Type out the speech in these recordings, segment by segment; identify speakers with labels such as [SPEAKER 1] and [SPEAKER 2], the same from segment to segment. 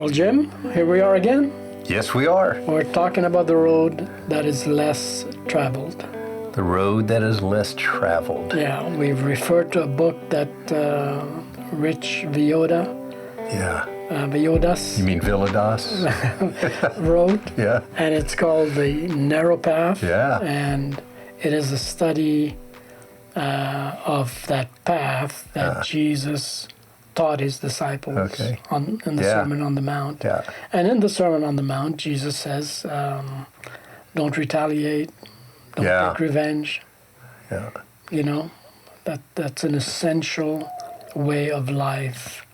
[SPEAKER 1] Well, Jim, here we are again.
[SPEAKER 2] Yes, we are.
[SPEAKER 1] We're talking about the road that is less traveled.
[SPEAKER 2] The road that is less traveled.
[SPEAKER 1] Yeah, we've referred to a book that Rich Villodas,
[SPEAKER 2] You mean Villodas?
[SPEAKER 1] wrote.
[SPEAKER 2] Yeah.
[SPEAKER 1] And it's called The Narrow Path.
[SPEAKER 2] Yeah.
[SPEAKER 1] And it is a study of that path that Jesus taught his disciples in the Sermon on the Mount.
[SPEAKER 2] Yeah.
[SPEAKER 1] And in the Sermon on the Mount, Jesus says, don't retaliate, don't take revenge.
[SPEAKER 2] Yeah.
[SPEAKER 1] You know, that's an essential way of life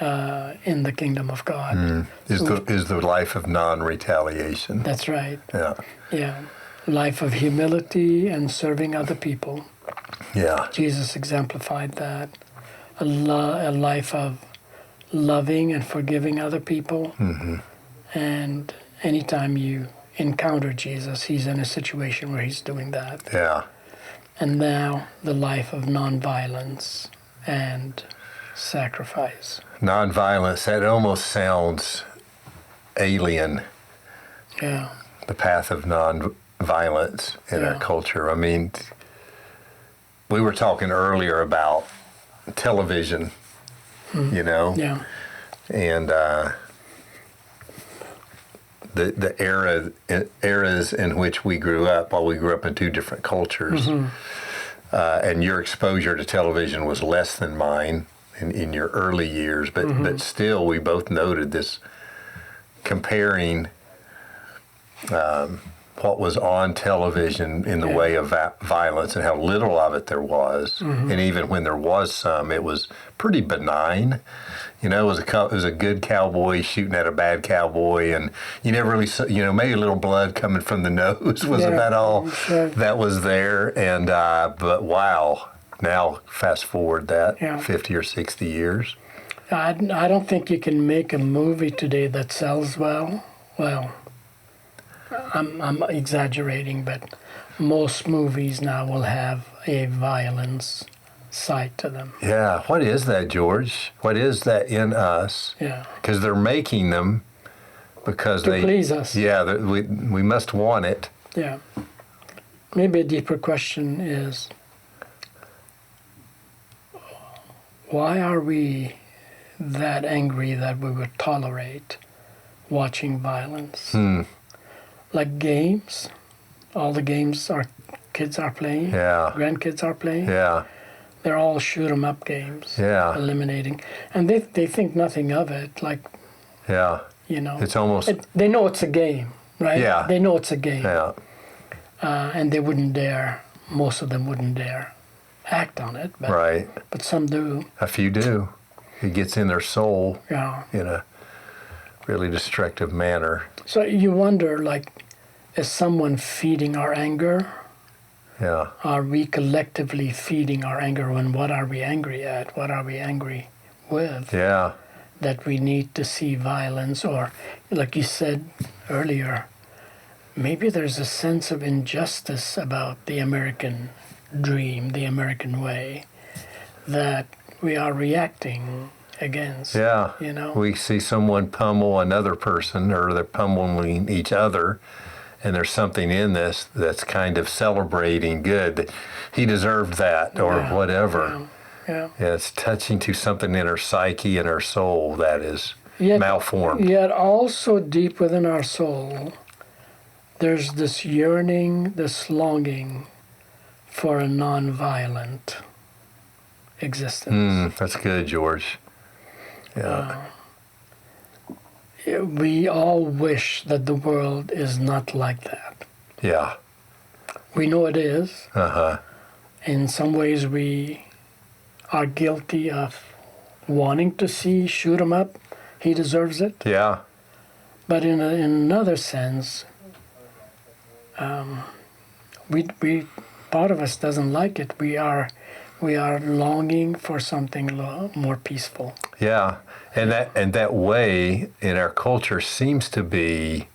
[SPEAKER 1] in the kingdom of God.
[SPEAKER 2] Is the life of non-retaliation.
[SPEAKER 1] That's right.
[SPEAKER 2] Yeah.
[SPEAKER 1] Yeah. Life of humility and serving other people.
[SPEAKER 2] Yeah.
[SPEAKER 1] Jesus exemplified that. A life of loving and forgiving other people.
[SPEAKER 2] Mm-hmm.
[SPEAKER 1] And anytime you encounter Jesus, he's in a situation where he's doing that.
[SPEAKER 2] Yeah.
[SPEAKER 1] And now the life of nonviolence and sacrifice.
[SPEAKER 2] Nonviolence, that almost sounds alien.
[SPEAKER 1] Yeah.
[SPEAKER 2] The path of nonviolence in our culture. I mean, we were talking earlier about television, you know?
[SPEAKER 1] Yeah.
[SPEAKER 2] And the eras in which we grew up, while we grew up in two different cultures, and your exposure to television was less than mine in your early years, but still we both noted this comparing what was on television in the way of violence and how little of it there was, and even when there was some, it was pretty benign. You know, it was a good cowboy shooting at a bad cowboy, and you never really saw, maybe a little blood coming from the nose was about all that was there. And but wow, now fast forward that 50 or 60 years.
[SPEAKER 1] I don't think you can make a movie today that sells well. Well, I'm exaggerating, but most movies now will have a violence side to them.
[SPEAKER 2] Yeah, what is that, George? What is that in us?
[SPEAKER 1] Yeah.
[SPEAKER 2] Because they're making them because
[SPEAKER 1] to please us.
[SPEAKER 2] Yeah, we must want it.
[SPEAKER 1] Yeah. Maybe a deeper question is, why are we that angry that we would tolerate watching violence? Like games, all the games our kids are playing, grandkids are playing.
[SPEAKER 2] Yeah.
[SPEAKER 1] They're all shoot 'em up games.
[SPEAKER 2] Yeah.
[SPEAKER 1] Eliminating. And they think nothing of it. Like,
[SPEAKER 2] it's almost...
[SPEAKER 1] they know it's a game, right?
[SPEAKER 2] Yeah.
[SPEAKER 1] They know it's a game.
[SPEAKER 2] Yeah.
[SPEAKER 1] And they wouldn't dare, most of them wouldn't dare act on it. But,
[SPEAKER 2] right.
[SPEAKER 1] But some do.
[SPEAKER 2] A few do. It gets in their soul in a really destructive manner.
[SPEAKER 1] So you wonder, like, is someone feeding our anger?
[SPEAKER 2] Yeah.
[SPEAKER 1] Are we collectively feeding our anger? And what are we angry at? What are we angry with?
[SPEAKER 2] Yeah.
[SPEAKER 1] That we need to see violence, or, like you said earlier, maybe there's a sense of injustice about the American dream, the American way, that we are reacting against.
[SPEAKER 2] Yeah.
[SPEAKER 1] You know?
[SPEAKER 2] We see someone pummel another person, or they're pummeling each other, and there's something in this that's kind of celebrating good. He deserved that, or whatever.
[SPEAKER 1] Yeah.
[SPEAKER 2] It's touching to something in our psyche and our soul that is malformed.
[SPEAKER 1] Yet also deep within our soul, there's this yearning, this longing for a non-violent existence.
[SPEAKER 2] That's good, George. Yeah.
[SPEAKER 1] We all wish that the world is not like that.
[SPEAKER 2] Yeah.
[SPEAKER 1] We know it is.
[SPEAKER 2] Uh-huh.
[SPEAKER 1] In some ways, we are guilty of wanting to see shoot 'em up. He deserves it.
[SPEAKER 2] Yeah.
[SPEAKER 1] But in another sense, we part of us doesn't like it. We are longing for something more peaceful.
[SPEAKER 2] Yeah. And that way in our culture seems to be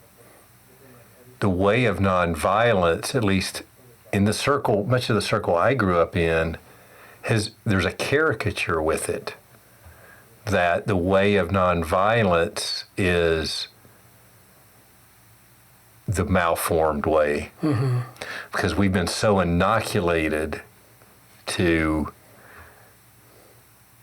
[SPEAKER 2] the way of nonviolence, at least in the circle, much of the circle I grew up in, there's a caricature with it. that the way of nonviolence is the malformed way. Because we've been so inoculated to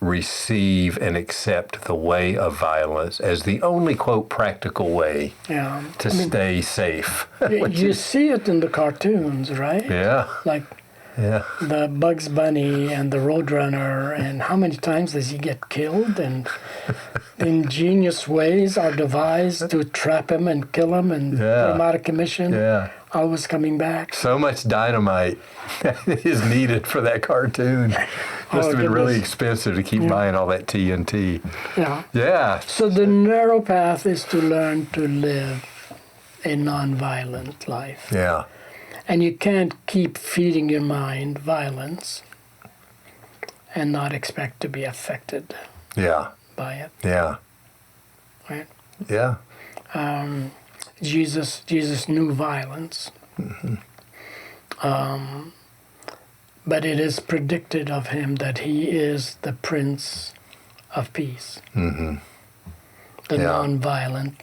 [SPEAKER 2] receive and accept the way of violence as the only, quote, practical way to stay safe.
[SPEAKER 1] You see it in the cartoons, right?
[SPEAKER 2] Yeah.
[SPEAKER 1] Like the Bugs Bunny and the Roadrunner, and how many times does he get killed? And ingenious ways are devised to trap him and kill him and put him out of commission. Always coming back.
[SPEAKER 2] So much dynamite is needed for that cartoon. Must have been really expensive to keep buying all that TNT. Yeah.
[SPEAKER 1] So the narrow path is to learn to live a nonviolent life.
[SPEAKER 2] Yeah.
[SPEAKER 1] And you can't keep feeding your mind violence and not expect to be affected by it.
[SPEAKER 2] Yeah.
[SPEAKER 1] Right?
[SPEAKER 2] Yeah.
[SPEAKER 1] Jesus knew violence. But it is predicted of him that he is the Prince of Peace. The nonviolent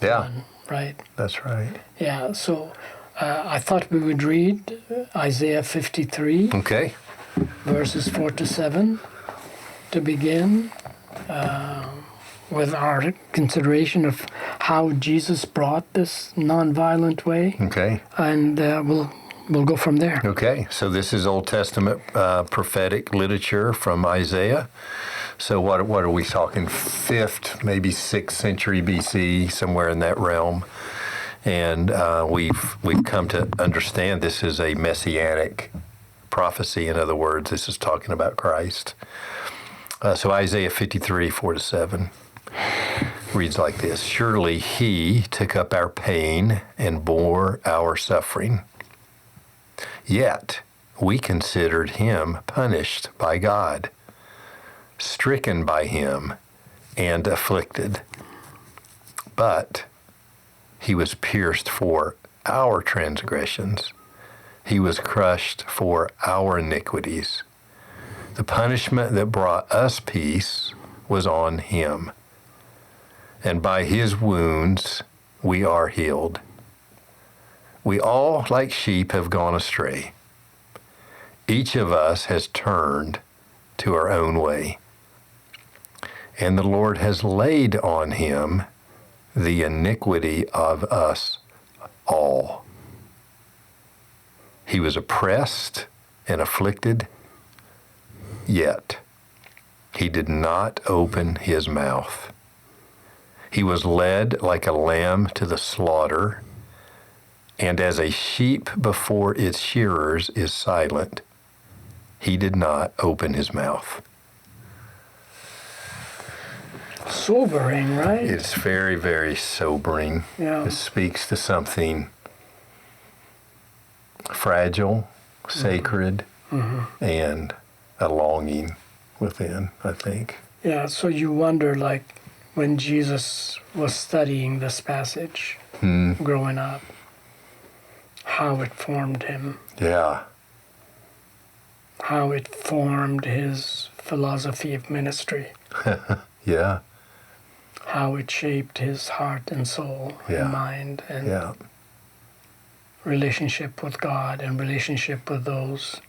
[SPEAKER 1] one, right?
[SPEAKER 2] That's right.
[SPEAKER 1] Yeah, so I thought we would read Isaiah 53, verses 4 to 7, to begin with our consideration of how Jesus brought this nonviolent way. And we'll go from there.
[SPEAKER 2] So this is Old Testament prophetic literature from Isaiah. So what are we talking? 5th, maybe 6th century BC, somewhere in that realm. And we've come to understand this is a messianic prophecy. In other words, this is talking about Christ. So Isaiah 53, 4 to 7 reads like this: Surely he took up our pain and bore our suffering. Yet we considered him punished by God, stricken by him, and afflicted. But he was pierced for our transgressions. He was crushed for our iniquities. The punishment that brought us peace was on him, and by his wounds we are healed. We all, like sheep, have gone astray. Each of us has turned to our own way, and the Lord has laid on him the iniquity of us all. He was oppressed and afflicted, yet he did not open his mouth. He was led like a lamb to the slaughter, and as a sheep before its shearers is silent, he did not open his mouth.
[SPEAKER 1] Sobering, right?
[SPEAKER 2] It's very, very sobering. It speaks to something fragile, sacred, and a longing within, I think.
[SPEAKER 1] Yeah, so you wonder, like, when Jesus was studying this passage growing up, how it formed him. How it formed his philosophy of ministry. How it shaped his heart and soul and mind and relationship with God and relationship with those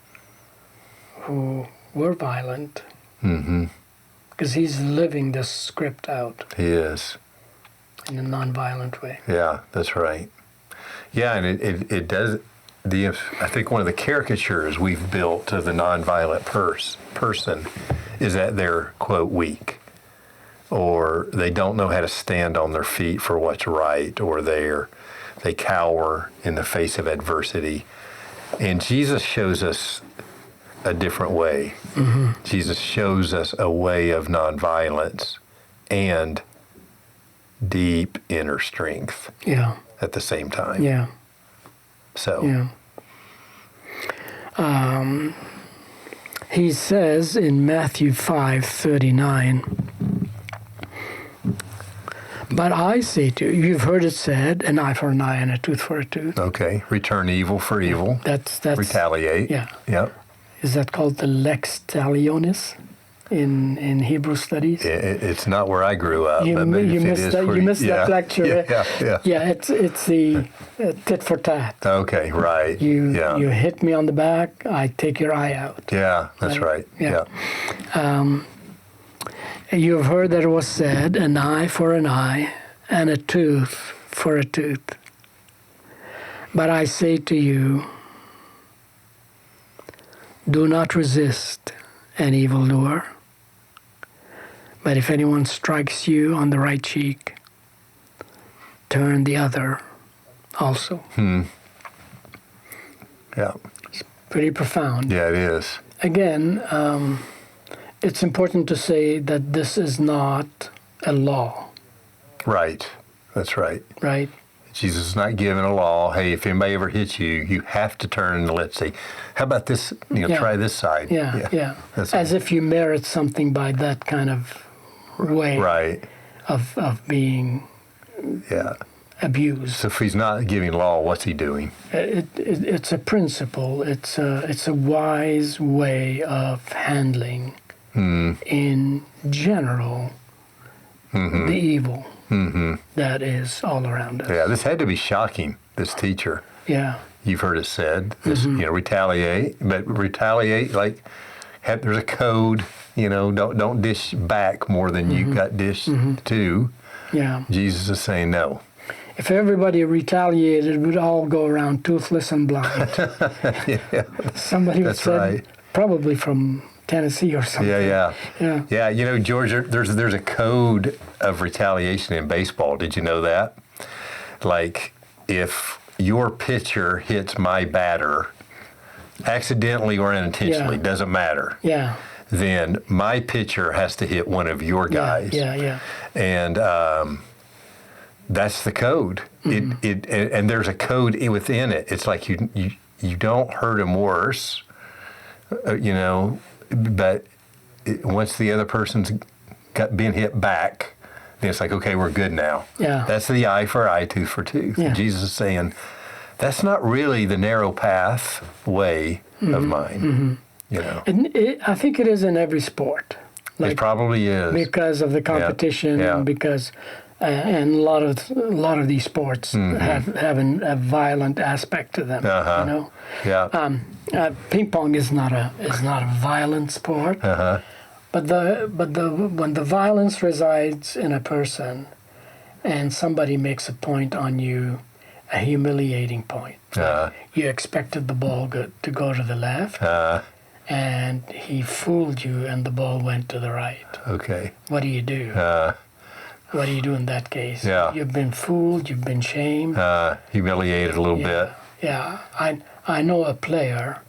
[SPEAKER 1] who were violent. Because he's living this script out.
[SPEAKER 2] He is.
[SPEAKER 1] In a nonviolent way.
[SPEAKER 2] Yeah, that's right. Yeah, and it does. I think one of the caricatures we've built of the nonviolent person is that they're, quote, weak, or they don't know how to stand on their feet for what's right, or they cower in the face of adversity. And Jesus shows us a different way. Jesus shows us a way of nonviolence and deep inner strength at the same time. So he says in Matthew 5:39, but I say to you, you've heard it said, an eye for an eye and a tooth for a tooth. Okay, return evil for evil. That's retaliate. Yep. Is that called the lex talionis?
[SPEAKER 1] in Hebrew studies?
[SPEAKER 2] It's not where I grew up.
[SPEAKER 1] You,
[SPEAKER 2] but maybe
[SPEAKER 1] you
[SPEAKER 2] if it
[SPEAKER 1] missed
[SPEAKER 2] is
[SPEAKER 1] that.
[SPEAKER 2] where
[SPEAKER 1] You missed that lecture.
[SPEAKER 2] Yeah.
[SPEAKER 1] It's the tit for tat.
[SPEAKER 2] Okay, right.
[SPEAKER 1] You hit me on the back, I take your eye out.
[SPEAKER 2] Yeah, that's right.
[SPEAKER 1] Yeah. You have heard that it was said, an eye for an eye, and a tooth for a tooth. But I say to you, do not resist an evildoer. But if anyone strikes you on the right cheek, turn the other also.
[SPEAKER 2] Yeah.
[SPEAKER 1] It's pretty profound.
[SPEAKER 2] Yeah, it is.
[SPEAKER 1] Again, it's important to say that this is not a law.
[SPEAKER 2] Right. That's right.
[SPEAKER 1] Right?
[SPEAKER 2] Jesus is not giving a law. Hey, if anybody ever hits you, you have to turn and let's see. How about this? Try this side.
[SPEAKER 1] Yeah. As if you merit something by that kind of way of being abused.
[SPEAKER 2] So if he's not giving law, what's he doing?
[SPEAKER 1] It's a principle. It's a wise way of handling, in general, the evil that is all around us.
[SPEAKER 2] Yeah, this had to be shocking, this teacher.
[SPEAKER 1] Yeah.
[SPEAKER 2] You've heard it said, this, retaliate, but retaliate like there's a code. Don't dish back more than you got dished to.
[SPEAKER 1] Yeah.
[SPEAKER 2] Jesus is saying no.
[SPEAKER 1] If everybody retaliated, we'd all go around toothless and blind. Somebody
[SPEAKER 2] That's
[SPEAKER 1] said,
[SPEAKER 2] right.
[SPEAKER 1] probably from Tennessee or something.
[SPEAKER 2] Yeah. George, there's a code of retaliation in baseball. Did you know that? Like, if your pitcher hits my batter, accidentally or unintentionally, doesn't matter.
[SPEAKER 1] Yeah.
[SPEAKER 2] Then my pitcher has to hit one of your guys.
[SPEAKER 1] Yeah.
[SPEAKER 2] And that's the code. And there's a code within it. It's like you don't hurt him worse, but once the other person's been hit back, then it's like, okay, we're good now.
[SPEAKER 1] Yeah.
[SPEAKER 2] That's the eye for eye, tooth for tooth.
[SPEAKER 1] Yeah.
[SPEAKER 2] Jesus is saying, that's not really the narrow path way of mine.
[SPEAKER 1] And I think it is in every sport.
[SPEAKER 2] It probably is.
[SPEAKER 1] Because of the competition, and because and a lot of these sports have a violent aspect to them.
[SPEAKER 2] Yeah.
[SPEAKER 1] Ping pong is not a violent sport. But when the violence resides in a person, and somebody makes a point on you, a humiliating point. You expected the ball to go to the left. And he fooled you, and the ball went to the right.
[SPEAKER 2] Okay.
[SPEAKER 1] What do you do? What do you do in that case?
[SPEAKER 2] Yeah.
[SPEAKER 1] You've been fooled. You've been shamed.
[SPEAKER 2] Humiliated a little bit.
[SPEAKER 1] Yeah. I know a player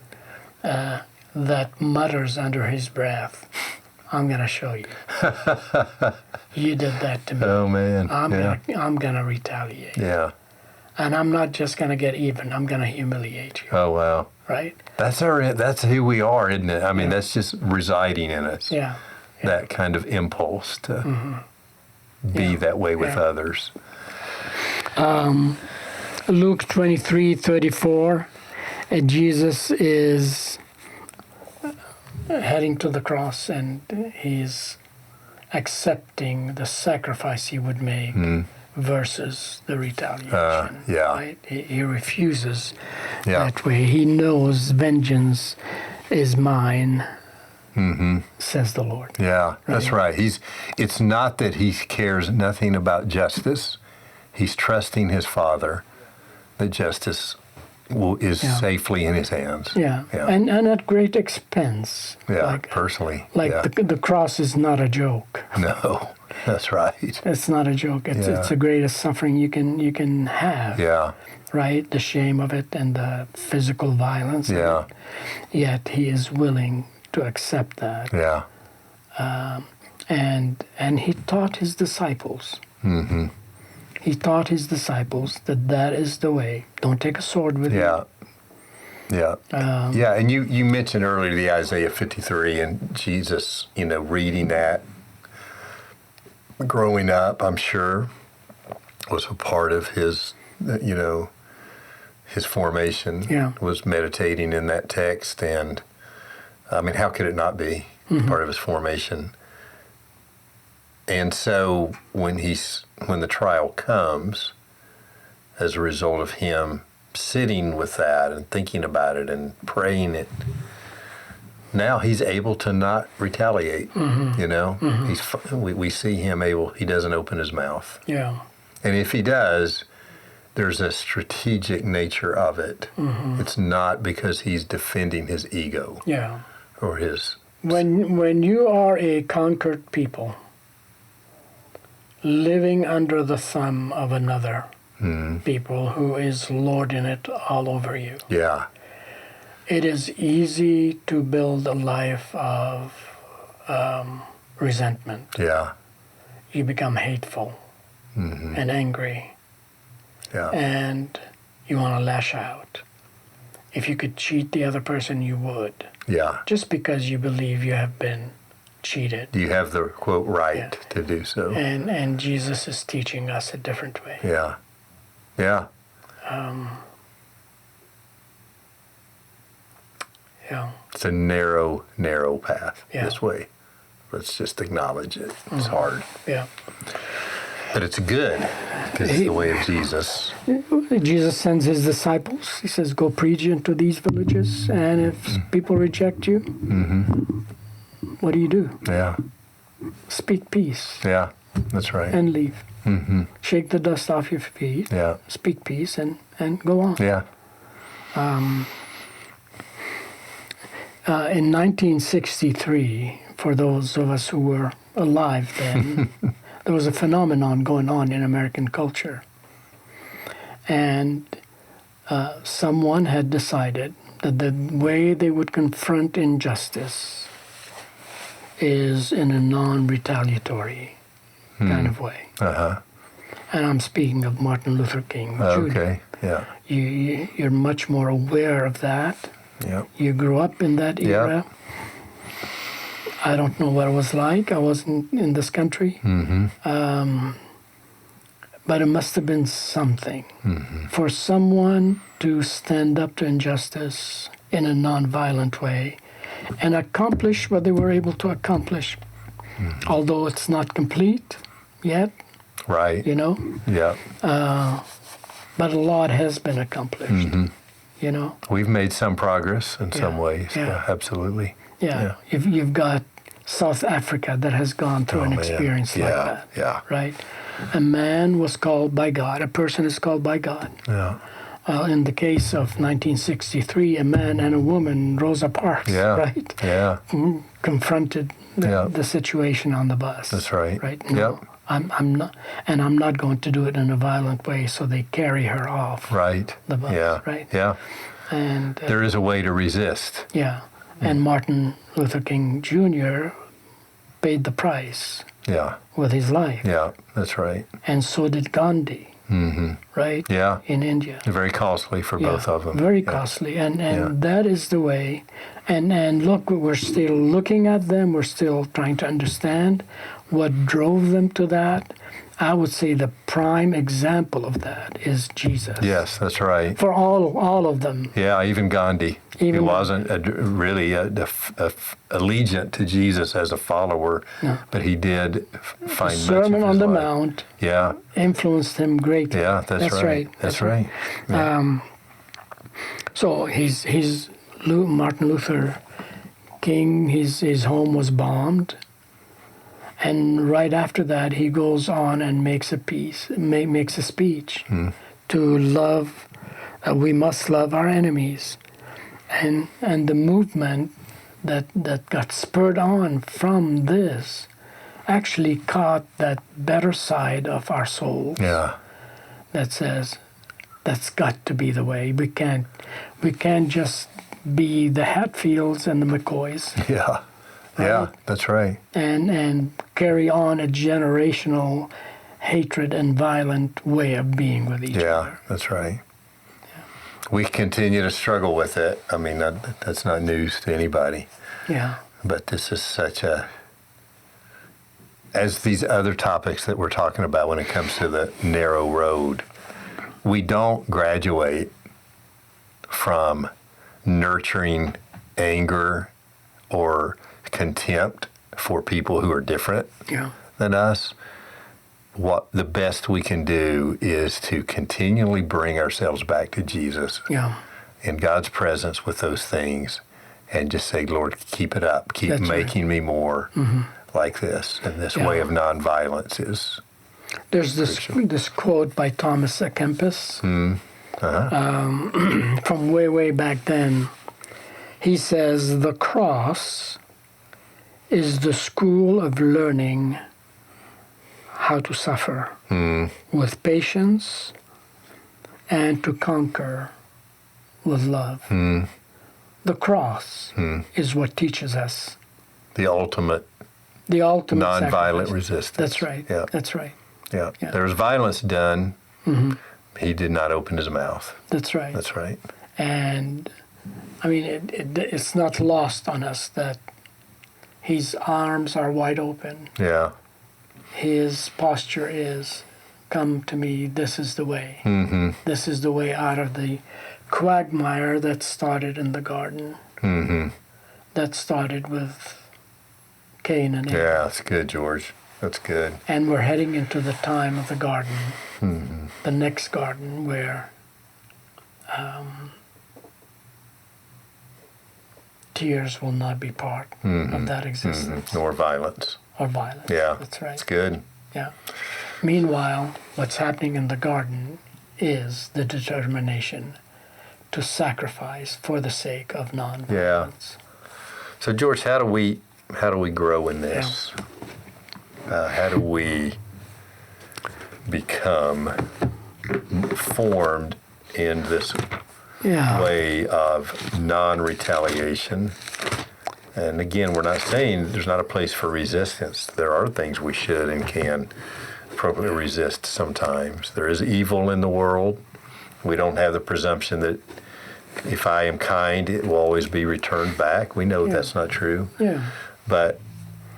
[SPEAKER 1] that mutters under his breath, "I'm going to show you. You did that to me.
[SPEAKER 2] Oh man.
[SPEAKER 1] I'm gonna retaliate.
[SPEAKER 2] Yeah.
[SPEAKER 1] And I'm not just going to get even. I'm going to humiliate you."
[SPEAKER 2] Oh wow.
[SPEAKER 1] Right?
[SPEAKER 2] That's who we are, isn't it? I mean, that's just residing in us.
[SPEAKER 1] Yeah.
[SPEAKER 2] That kind of impulse to be that way with others.
[SPEAKER 1] Luke 23:34, Jesus is heading to the cross, and he's accepting the sacrifice he would make versus the retaliation. Right? He refuses that way. He knows vengeance is mine, says the Lord.
[SPEAKER 2] Yeah, that's right. It's not that he cares nothing about justice. He's trusting his Father that justice is safely in his hands.
[SPEAKER 1] Yeah. And at great expense.
[SPEAKER 2] Yeah, personally.
[SPEAKER 1] The cross is not a joke.
[SPEAKER 2] No, that's right.
[SPEAKER 1] It's not a joke. It's the greatest suffering you can have.
[SPEAKER 2] Yeah.
[SPEAKER 1] Right? The shame of it and the physical violence.
[SPEAKER 2] Yeah.
[SPEAKER 1] Yet he is willing to accept that.
[SPEAKER 2] Yeah.
[SPEAKER 1] And he taught his disciples. He taught his disciples that is the way. Don't take a sword with you.
[SPEAKER 2] Yeah. And you mentioned earlier the Isaiah 53 and Jesus, reading that growing up, I'm sure, was a part of his, his formation. Was meditating in that text. And, I mean, how could it not be? part of his formation. And so when the trial comes, as a result of him sitting with that and thinking about it and praying it, now he's able to not retaliate. You know, we see him able. He doesn't open his mouth.
[SPEAKER 1] Yeah.
[SPEAKER 2] And if he does, there's a strategic nature of it. It's not because he's defending his ego.
[SPEAKER 1] Yeah.
[SPEAKER 2] Or his.
[SPEAKER 1] When you are a conquered people, living under the thumb of another people who is lording it all over you,
[SPEAKER 2] Yeah.
[SPEAKER 1] it is easy to build a life of resentment.
[SPEAKER 2] Yeah.
[SPEAKER 1] You become hateful and angry,
[SPEAKER 2] Yeah.
[SPEAKER 1] and you want to lash out. If you could cheat the other person, you would,
[SPEAKER 2] Yeah.
[SPEAKER 1] just because you believe you have been cheated.
[SPEAKER 2] You have the, quote, right
[SPEAKER 1] Yeah.
[SPEAKER 2] to do so.
[SPEAKER 1] And Jesus is teaching us a different way.
[SPEAKER 2] Yeah. Yeah.
[SPEAKER 1] Yeah.
[SPEAKER 2] It's a narrow, narrow path
[SPEAKER 1] Yeah.
[SPEAKER 2] this way. Let's just acknowledge it. It's hard.
[SPEAKER 1] Yeah.
[SPEAKER 2] But it's good because it's the way of Jesus.
[SPEAKER 1] Jesus sends his disciples. He says, go preach into these villages, and if people reject you, what do?
[SPEAKER 2] Yeah.
[SPEAKER 1] Speak peace
[SPEAKER 2] Yeah. That's right.
[SPEAKER 1] and leave. Shake the dust off your feet,
[SPEAKER 2] Yeah.
[SPEAKER 1] speak peace, and go on.
[SPEAKER 2] Yeah.
[SPEAKER 1] In 1963, for those of us who were alive then, there was a phenomenon going on in American culture. And someone had decided that the way they would confront injustice is in a non-retaliatory kind of way.
[SPEAKER 2] Uh-huh.
[SPEAKER 1] And I'm speaking of Martin Luther King Jr.
[SPEAKER 2] Okay. Yeah.
[SPEAKER 1] You're much more aware of that.
[SPEAKER 2] Yeah.
[SPEAKER 1] You grew up in that
[SPEAKER 2] Yeah.
[SPEAKER 1] era. I don't know what it was like. I wasn't in this country. But it must have been something for someone to stand up to injustice in a nonviolent way and accomplish what they were able to accomplish. Although it's not complete yet,
[SPEAKER 2] Right.
[SPEAKER 1] you know,
[SPEAKER 2] Yeah.
[SPEAKER 1] but a lot has been accomplished, you know.
[SPEAKER 2] We've made some progress in some
[SPEAKER 1] Yeah.
[SPEAKER 2] ways.
[SPEAKER 1] Yeah.
[SPEAKER 2] Yeah. Absolutely.
[SPEAKER 1] Yeah, you've got South Africa that has gone through an
[SPEAKER 2] man.
[SPEAKER 1] experience like that,
[SPEAKER 2] Yeah.
[SPEAKER 1] right? A man was called by God. A person is called by God.
[SPEAKER 2] Yeah.
[SPEAKER 1] In the case of 1963, a man and a woman, Rosa Parks,
[SPEAKER 2] Yeah.
[SPEAKER 1] right,
[SPEAKER 2] Yeah.
[SPEAKER 1] confronted
[SPEAKER 2] Yeah.
[SPEAKER 1] the situation on the bus.
[SPEAKER 2] That's right.
[SPEAKER 1] Right.
[SPEAKER 2] Yep.
[SPEAKER 1] No, I'm not, and I'm not going to do it in a violent way. So they carry her off
[SPEAKER 2] Right.
[SPEAKER 1] the bus.
[SPEAKER 2] Yeah.
[SPEAKER 1] Right.
[SPEAKER 2] Yeah.
[SPEAKER 1] And
[SPEAKER 2] There is a way to resist.
[SPEAKER 1] yeah, and Martin Luther King Jr. paid the price
[SPEAKER 2] Yeah.
[SPEAKER 1] with his life,
[SPEAKER 2] Yeah. That's right.
[SPEAKER 1] and so did Gandhi, right?
[SPEAKER 2] Yeah.
[SPEAKER 1] In India.
[SPEAKER 2] Very costly for
[SPEAKER 1] Yeah,
[SPEAKER 2] both of them.
[SPEAKER 1] very
[SPEAKER 2] Yeah.
[SPEAKER 1] costly, and
[SPEAKER 2] Yeah.
[SPEAKER 1] that is the way. And look, we're still looking at them. We're still trying to understand what drove them to that. I would say the prime example of that is Jesus.
[SPEAKER 2] Yes, that's right.
[SPEAKER 1] For all of them.
[SPEAKER 2] Yeah, even Gandhi. He
[SPEAKER 1] Even
[SPEAKER 2] wasn't really allegiant to Jesus as a follower, but he did find much of
[SPEAKER 1] Sermon
[SPEAKER 2] his
[SPEAKER 1] on the
[SPEAKER 2] life.
[SPEAKER 1] Mount
[SPEAKER 2] Yeah,
[SPEAKER 1] influenced him greatly.
[SPEAKER 2] yeah, that's right. That's right. Yeah.
[SPEAKER 1] So he's Martin Luther King. His home was bombed, and right after that, he goes on and makes a speech to love. We must love our enemies, and the movement that got spurred on from this actually caught that better side of our souls
[SPEAKER 2] Yeah.
[SPEAKER 1] that says that's got to be the way. We can't just be the Hatfields and the McCoys
[SPEAKER 2] Yeah. Yeah, that's right.
[SPEAKER 1] and carry on a generational hatred and violent way of being with each
[SPEAKER 2] Yeah,
[SPEAKER 1] other.
[SPEAKER 2] that's right. We continue to struggle with it. I mean, that's not news to anybody.
[SPEAKER 1] Yeah.
[SPEAKER 2] But this is such as these other topics that we're talking about when it comes to the narrow road, we don't graduate from nurturing anger or contempt for people who are different
[SPEAKER 1] Yeah.
[SPEAKER 2] than us, what the best we can do is to continually bring ourselves back to Jesus
[SPEAKER 1] Yeah.
[SPEAKER 2] in God's presence with those things and just say, Lord, keep it up. Keep
[SPEAKER 1] That's
[SPEAKER 2] making me more like this. And this way of nonviolence is...
[SPEAKER 1] There's this quote by Thomas A. Kempis from way back then. He says, "The cross is the school of learning how to suffer with patience and to conquer with love." The cross is what teaches us
[SPEAKER 2] the ultimate nonviolent
[SPEAKER 1] sacrifice.
[SPEAKER 2] resistance.
[SPEAKER 1] That's right.
[SPEAKER 2] Yeah.
[SPEAKER 1] That's right.
[SPEAKER 2] Yeah.
[SPEAKER 1] Yeah.
[SPEAKER 2] There was violence done. He did not open his mouth.
[SPEAKER 1] That's right.
[SPEAKER 2] That's right.
[SPEAKER 1] And I mean, it's not lost on us that his arms are wide open.
[SPEAKER 2] Yeah.
[SPEAKER 1] His posture is, "Come to me, this is the way." This is the way out of the quagmire that started in the garden. That started with Cain and Abel.
[SPEAKER 2] Yeah, that's good, George. That's good.
[SPEAKER 1] And we're heading into the time of the garden, the next garden where tears will not be part of that existence.
[SPEAKER 2] Nor violence.
[SPEAKER 1] Or violence.
[SPEAKER 2] Yeah.
[SPEAKER 1] That's right.
[SPEAKER 2] It's good.
[SPEAKER 1] Yeah. Meanwhile, what's happening in the garden is the determination to sacrifice for the sake of nonviolence.
[SPEAKER 2] So, George, how do we grow in this? How do we become formed in this way of non-retaliation? And again, we're not saying there's not a place for resistance. There are things we should and can appropriately resist sometimes. There is evil in the world. We don't have the presumption that if I am kind, it will always be returned back. We know that's not true.
[SPEAKER 1] Yeah.
[SPEAKER 2] But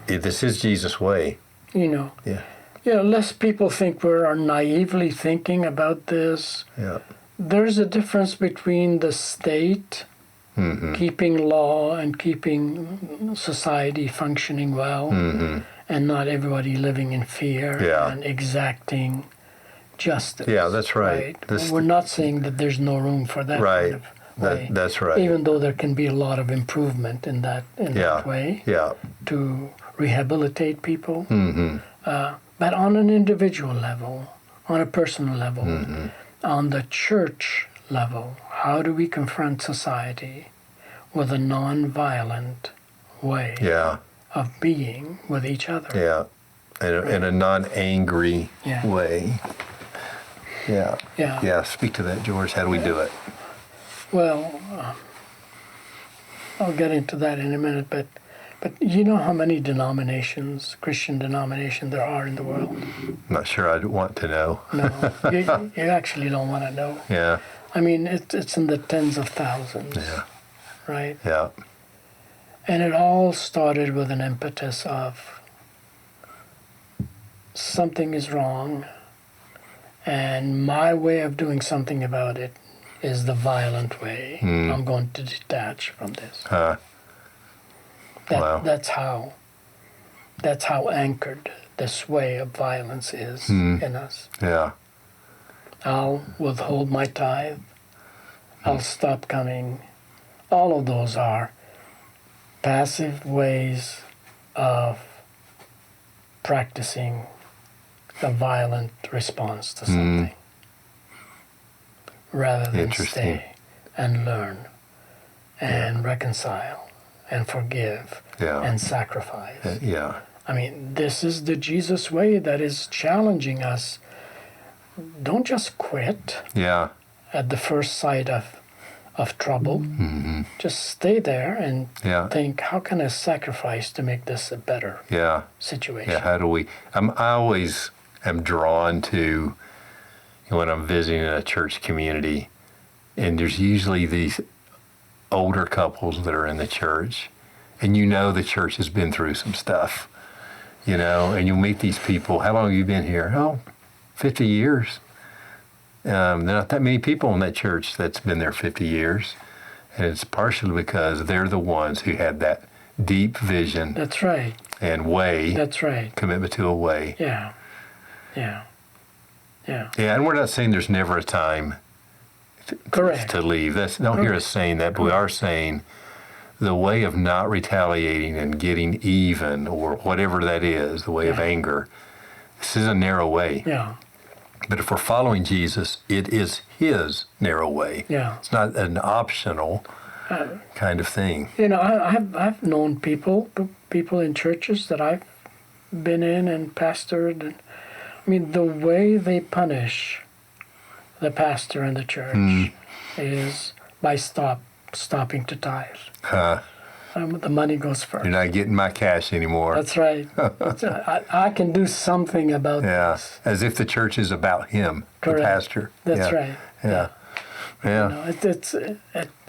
[SPEAKER 2] this is Jesus' way.
[SPEAKER 1] You know.
[SPEAKER 2] Yeah.
[SPEAKER 1] Lest people think we're naively thinking about this.
[SPEAKER 2] Yeah.
[SPEAKER 1] There's a difference between the state keeping law and keeping society functioning well, and not everybody living in fear and exacting justice.
[SPEAKER 2] Yeah, that's right.
[SPEAKER 1] We're not saying that there's no room for that kind of way.
[SPEAKER 2] That's right.
[SPEAKER 1] Even though there can be a lot of improvement in that way to rehabilitate people. But on an individual level, on a personal level, on the church level, how do we confront society with a non-violent way of being with each other?
[SPEAKER 2] Yeah, in a non-angry way. Yeah. Speak to that, George. How do we do it?
[SPEAKER 1] Well, I'll get into that in a minute, but you know how many denominations, Christian denominations, there are in the world?
[SPEAKER 2] Not sure I'd want to know.
[SPEAKER 1] No, you actually don't want to know.
[SPEAKER 2] Yeah.
[SPEAKER 1] I mean, it's in the tens of thousands.
[SPEAKER 2] Yeah.
[SPEAKER 1] Right?
[SPEAKER 2] Yeah.
[SPEAKER 1] And it all started with an impetus of something is wrong, and my way of doing something about it is the violent way. I'm going to detach from this.
[SPEAKER 2] Wow.
[SPEAKER 1] That's how anchored this way of violence is in us.
[SPEAKER 2] Yeah.
[SPEAKER 1] I'll withhold my tithe. I'll stop coming. All of those are passive ways of practicing a violent response to something, rather than stay and learn and reconcile and forgive and sacrifice. I mean, this is the Jesus way that is challenging us. Don't just quit at the first sight of trouble. Just stay there and think, how can I sacrifice to make this a better situation?
[SPEAKER 2] Yeah, how do we... I always am drawn to, when I'm visiting a church community, and there's usually these older couples that are in the church, and the church has been through some stuff, and you meet these people. How long have you been here? Oh, 50 years. There are not that many people in that church that's been there 50 years. And it's partially because they're the ones who had that deep vision.
[SPEAKER 1] That's right.
[SPEAKER 2] And way.
[SPEAKER 1] That's right.
[SPEAKER 2] Commitment to a way.
[SPEAKER 1] Yeah. Yeah. Yeah.
[SPEAKER 2] Yeah, and we're not saying there's never a time
[SPEAKER 1] Correct.
[SPEAKER 2] to leave. Don't hear us saying that, but we are saying the way of not retaliating and getting even, or whatever that is, the way of anger, this is a narrow way.
[SPEAKER 1] Yeah.
[SPEAKER 2] But if we're following Jesus, it is his narrow way.
[SPEAKER 1] Yeah.
[SPEAKER 2] It's not an optional kind of thing.
[SPEAKER 1] You know, I've known people in churches that I've been in and pastored. And, I mean, the way they punish the pastor in the church is by stopping to tithe. The money goes first.
[SPEAKER 2] You're not getting my cash anymore.
[SPEAKER 1] That's right. I can do something about this.
[SPEAKER 2] As if the church is about him,
[SPEAKER 1] Correct.
[SPEAKER 2] the pastor.
[SPEAKER 1] That's right.
[SPEAKER 2] Yeah. Yeah.
[SPEAKER 1] You know,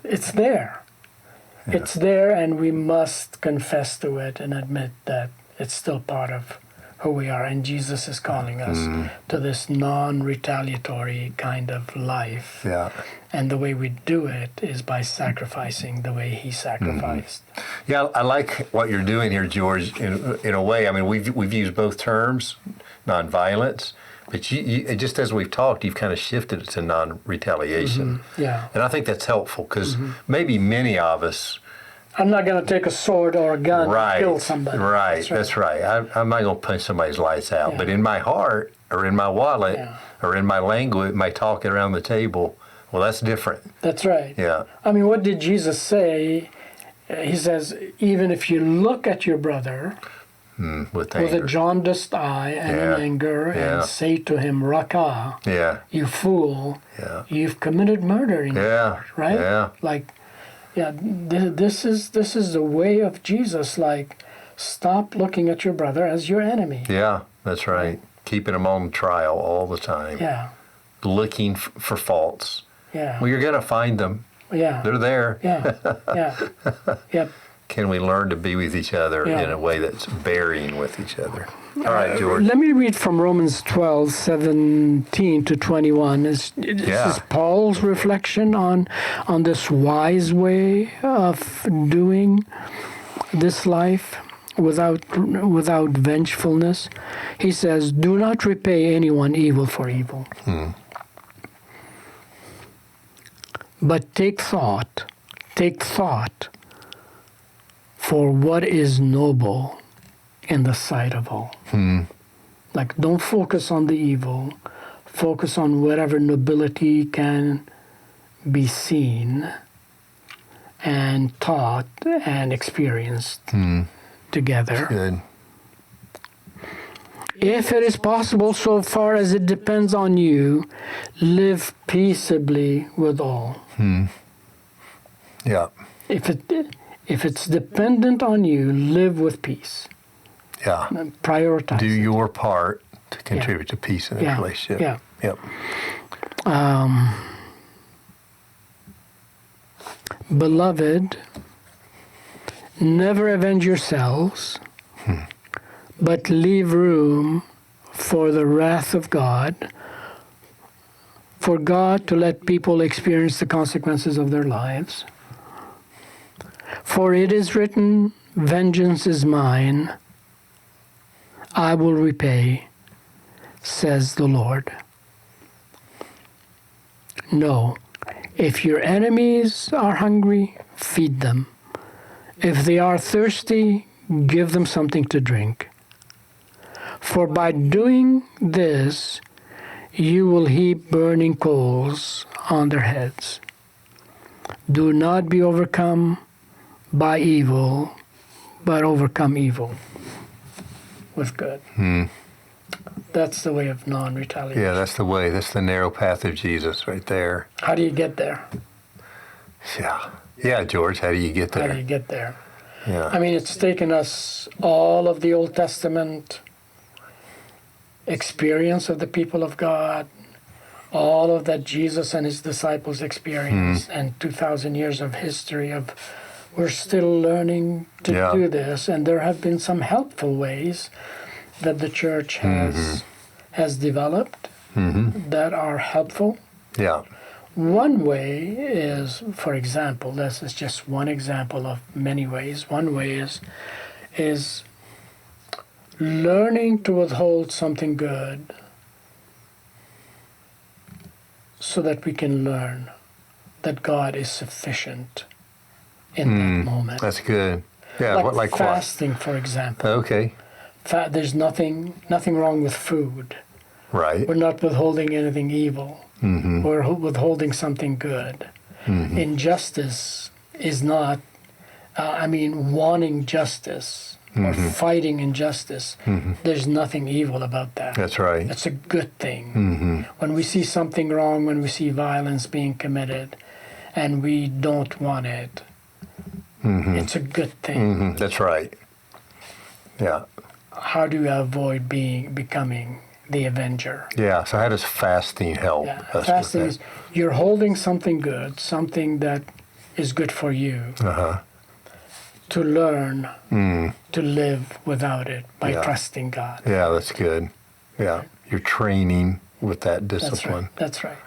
[SPEAKER 1] it's there. Yeah. It's there, and we must confess to it and admit that it's still part of who we are. And Jesus is calling us to this non-retaliatory kind of life.
[SPEAKER 2] Yeah.
[SPEAKER 1] And the way we do it is by sacrificing the way he sacrificed.
[SPEAKER 2] Yeah, I like what you're doing here, George, in a way. I mean, we've used both terms, nonviolence, but you just as we've talked, you've kind of shifted it to non-retaliation.
[SPEAKER 1] Yeah.
[SPEAKER 2] And I think that's helpful because maybe many of us...
[SPEAKER 1] I'm not going to take a sword or a gun and kill somebody.
[SPEAKER 2] Right, that's right. I'm not going to punch somebody's lights out. Yeah. But in my heart, or in my wallet, or in my language, my talking around the table, well, that's different.
[SPEAKER 1] That's right.
[SPEAKER 2] Yeah.
[SPEAKER 1] I mean, what did Jesus say? He says, even if you look at your brother with a jaundiced eye and in anger and say to him, Raka, you fool, you've committed murder in your heart, right?
[SPEAKER 2] Yeah.
[SPEAKER 1] Like, this is the way of Jesus. Like, stop looking at your brother as your enemy.
[SPEAKER 2] Yeah, that's right. Keeping him on trial all the time.
[SPEAKER 1] Yeah.
[SPEAKER 2] Looking for faults.
[SPEAKER 1] Yeah.
[SPEAKER 2] Well, you're going to find them.
[SPEAKER 1] Yeah.
[SPEAKER 2] They're there.
[SPEAKER 1] Yeah. Yeah. Yep.
[SPEAKER 2] Can we learn to be with each other in a way that's bearing with each other? All right, George.
[SPEAKER 1] Let me read from Romans 12:17 to 21. This is Paul's reflection on this wise way of doing this life without vengefulness. He says, do not repay anyone evil for evil. But take thought for what is noble in the sight of all. Like, don't focus on the evil. Focus on whatever nobility can be seen and taught and experienced together.
[SPEAKER 2] Good.
[SPEAKER 1] If it is possible, so far as it depends on you, live peaceably with all.
[SPEAKER 2] Yeah.
[SPEAKER 1] If it's dependent on you, live with peace.
[SPEAKER 2] Yeah.
[SPEAKER 1] Prioritize.
[SPEAKER 2] Do your part to contribute to peace in a relationship.
[SPEAKER 1] Yeah.
[SPEAKER 2] Yep.
[SPEAKER 1] Beloved, never avenge yourselves, but leave room for the wrath of God, for God to let people experience the consequences of their lives. For it is written, vengeance is mine, I will repay, says the Lord. No, if your enemies are hungry, feed them. If they are thirsty, give them something to drink. For by doing this, you will heap burning coals on their heads. Do not be overcome by evil, but overcome evil with good. That's the way of non-retaliation.
[SPEAKER 2] Yeah, that's the way. That's the narrow path of Jesus right there.
[SPEAKER 1] How do you get there?
[SPEAKER 2] Yeah. Yeah, George, how do you get there?
[SPEAKER 1] How do you get there?
[SPEAKER 2] Yeah.
[SPEAKER 1] I mean, it's taken us all of the Old Testament experience of the people of God, all of that Jesus and his disciples experienced, and 2,000 years of history of we're still learning to do this, and there have been some helpful ways that the church has developed that are helpful.
[SPEAKER 2] Yeah.
[SPEAKER 1] One way is, for example, this is just one example of many ways. One way is learning to withhold something good so that we can learn that God is sufficient in that moment.
[SPEAKER 2] That's good. Yeah,
[SPEAKER 1] like fasting, for example.
[SPEAKER 2] Okay.
[SPEAKER 1] There's nothing wrong with food.
[SPEAKER 2] Right.
[SPEAKER 1] We're not withholding anything evil. We're withholding something good. Injustice is not, wanting justice or fighting injustice. There's nothing evil about that.
[SPEAKER 2] That's right.
[SPEAKER 1] That's a good thing. When we see something wrong, when we see violence being committed, and we don't want it, it's a good thing.
[SPEAKER 2] That's right. Yeah.
[SPEAKER 1] How do you avoid becoming the avenger?
[SPEAKER 2] Yeah. So how does fasting help?
[SPEAKER 1] Yeah. Fasting is you're holding something good, something that is good for you, to learn to live without it by trusting God.
[SPEAKER 2] Yeah, that's good. Yeah. You're training with that discipline.
[SPEAKER 1] That's right.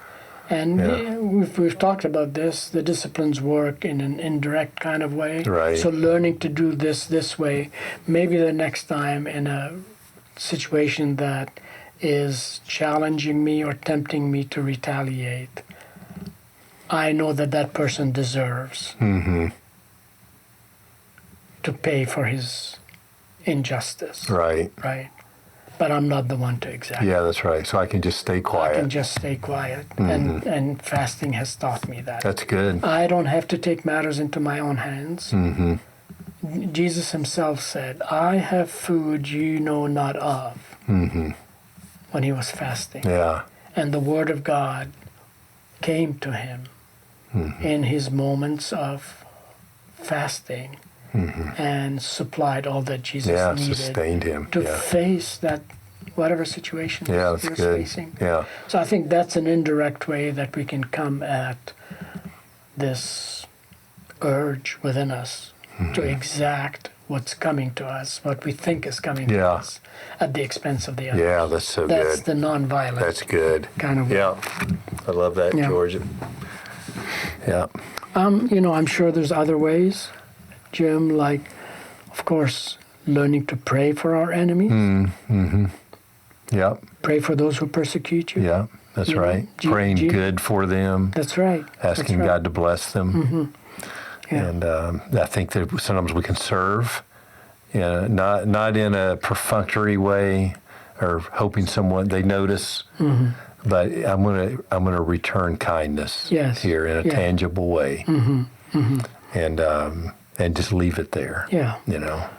[SPEAKER 1] And we've talked about this. The disciplines work in an indirect kind of way.
[SPEAKER 2] Right.
[SPEAKER 1] So learning to do this way, maybe the next time in a situation that is challenging me or tempting me to retaliate, I know that person deserves to pay for his injustice.
[SPEAKER 2] Right.
[SPEAKER 1] Right. But I'm not the one to exact.
[SPEAKER 2] Yeah, that's right. So I can just stay quiet.
[SPEAKER 1] I can just stay quiet. And fasting has taught me that.
[SPEAKER 2] That's good.
[SPEAKER 1] I don't have to take matters into my own hands. Jesus himself said, I have food you know not of, when he was fasting.
[SPEAKER 2] Yeah.
[SPEAKER 1] And the word of God came to him in his moments of fasting and supplied all that Jesus needed
[SPEAKER 2] sustained him
[SPEAKER 1] to face that whatever situation he was facing.
[SPEAKER 2] Yeah.
[SPEAKER 1] So I think that's an indirect way that we can come at this urge within us to exact what's coming to us, what we think is coming to us, at the expense of the others.
[SPEAKER 2] Yeah, that's so good.
[SPEAKER 1] That's the nonviolent.
[SPEAKER 2] That's good.
[SPEAKER 1] Kind of way.
[SPEAKER 2] Yeah. I love that, George. Yeah.
[SPEAKER 1] I'm sure there's other ways, Jim, like, of course, learning to pray for our enemies.
[SPEAKER 2] Yeah.
[SPEAKER 1] Pray for those who persecute you.
[SPEAKER 2] Yeah, that's right. Praying good for them.
[SPEAKER 1] That's right.
[SPEAKER 2] Asking God to bless them.
[SPEAKER 1] Yeah.
[SPEAKER 2] And I think that sometimes we can serve, not in a perfunctory way or hoping they notice, but I'm gonna return kindness here in a tangible way, and just leave it there.
[SPEAKER 1] Yeah.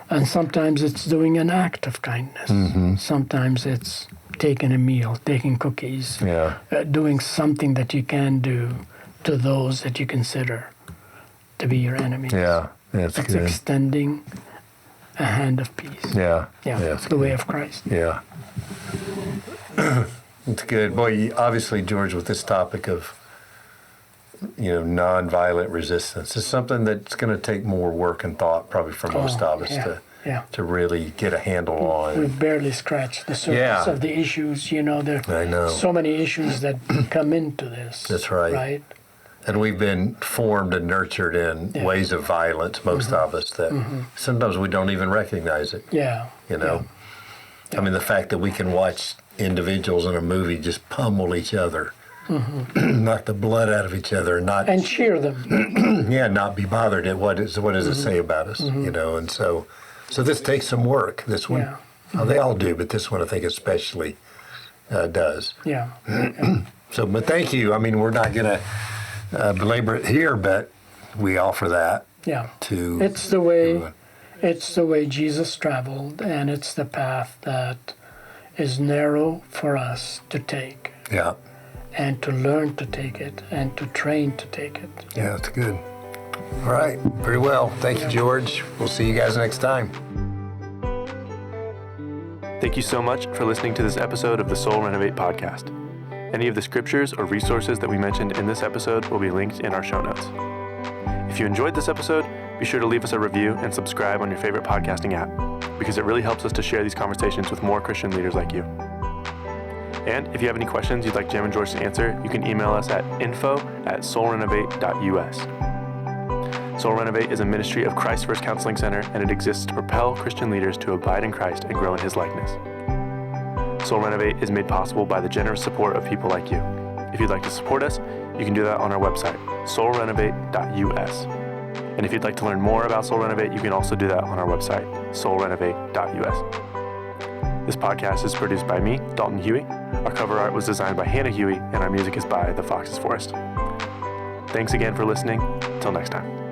[SPEAKER 1] And sometimes it's doing an act of kindness. Sometimes it's taking a meal, taking cookies, doing something that you can do to those that you consider to be your enemies.
[SPEAKER 2] Yeah, that's
[SPEAKER 1] it's
[SPEAKER 2] good.
[SPEAKER 1] Extending a hand of peace.
[SPEAKER 2] Yeah.
[SPEAKER 1] It's the way of Christ.
[SPEAKER 2] Yeah. It's good. Boy, obviously, George, with this topic of nonviolent resistance, is something that's going to take more work and thought probably for most of us to really get a handle on.
[SPEAKER 1] We've barely scratched the surface of the issues. There are so many issues that come into this.
[SPEAKER 2] That's right. Right. And we've been formed and nurtured in ways of violence, most of us, that sometimes we don't even recognize it.
[SPEAKER 1] Yeah.
[SPEAKER 2] I mean, the fact that we can watch individuals in a movie just pummel each other, knock the blood out of each other,
[SPEAKER 1] and cheer them.
[SPEAKER 2] Not be bothered at what does it say about us, and so this takes some work. This one, they all do, but this one I think especially does.
[SPEAKER 1] Yeah.
[SPEAKER 2] So, but thank you. I mean, we're not going to belabor it here, but we offer that.
[SPEAKER 1] Yeah. It's the way Jesus traveled, and it's the path that is narrow for us to take.
[SPEAKER 2] Yeah.
[SPEAKER 1] And to learn to take it, and to train to take it.
[SPEAKER 2] Yeah, that's good. All right. Very well. Thank you, George. We'll see you guys next time.
[SPEAKER 3] Thank you so much for listening to this episode of the Soul Renovate podcast. Any of the scriptures or resources that we mentioned in this episode will be linked in our show notes. If you enjoyed this episode, be sure to leave us a review and subscribe on your favorite podcasting app, because it really helps us to share these conversations with more Christian leaders like you. And if you have any questions you'd like Jam and George to answer, you can email us at info@soulrenovate.us. Soul Renovate is a ministry of Christ First Counseling Center, and it exists to propel Christian leaders to abide in Christ and grow in His likeness. Soul Renovate is made possible by the generous support of people like you. If you'd like to support us, you can do that on our website, soulrenovate.us. And if you'd like to learn more about Soul Renovate, you can also do that on our website, soulrenovate.us. This podcast is produced by me, Dalton Huey. Our cover art was designed by Hannah Huey, and our music is by The Fox's Forest. Thanks again for listening. Till next time.